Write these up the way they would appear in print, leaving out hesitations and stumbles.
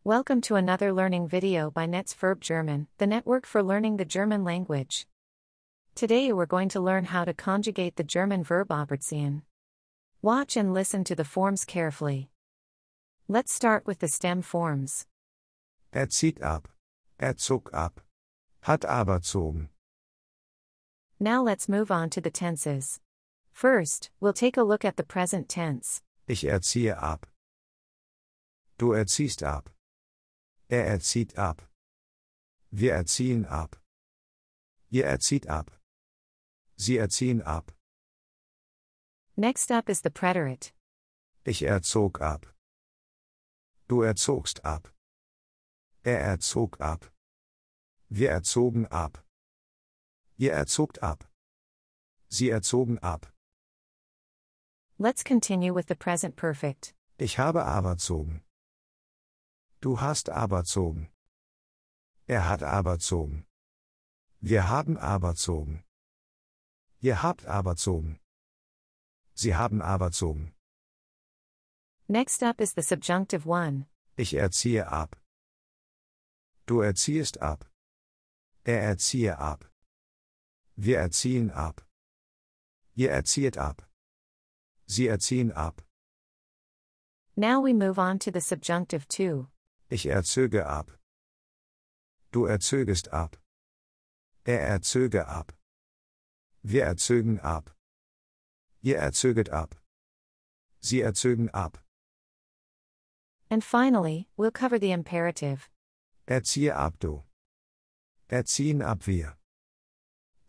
Welcome to another learning video by Netz Verb German, the network for learning the German language. Today we're going to learn how to conjugate the German verb aberziehen. Watch and listen to the forms carefully. Let's start with the stem forms. Zieht ab. Zog ab. Hat aberzogen. Now let's move on to the tenses. First, we'll take a look at the present tense. Ich erziehe ab. Du erziehst ab. Erzieht ab. Wir erziehen ab. Ihr erzieht ab. Sie erziehen ab. Next up is the preterite. Ich erzog ab. Du erzogst ab. Erzog ab. Wir erzogen ab. Ihr erzogt ab. Sie erzogen ab. Let's continue with the present perfect. Ich habe aberzogen. Du hast aberzogen. Hat aberzogen. Wir haben aberzogen. Ihr habt aberzogen. Sie haben aberzogen. Next up is the subjunctive one. Ich erziehe ab. Du erziehst ab. Erziehe ab. Wir erziehen ab. Ihr erzieht ab. Sie erziehen ab. Now we move on to the subjunctive two. Ich erzöge ab. Du erzögest ab. Erzöge ab. Wir erzögen ab. Ihr erzöget ab. Sie erzögen ab. And finally, we'll cover the imperative. Erziehe ab du. Erziehen ab wir.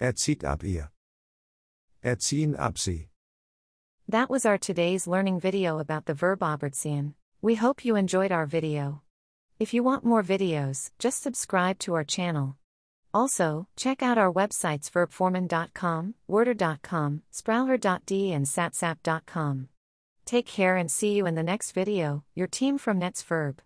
Erzieht ab ihr. Erziehen ab sie. That was our today's learning video about the verb aberziehen. We hope you enjoyed our video. If you want more videos, just subscribe to our channel. Also, check out our websites verbformen.com, oder.com, sprauher.de and satsap.com. Take care and see you in the next video, your team from Netz Verb.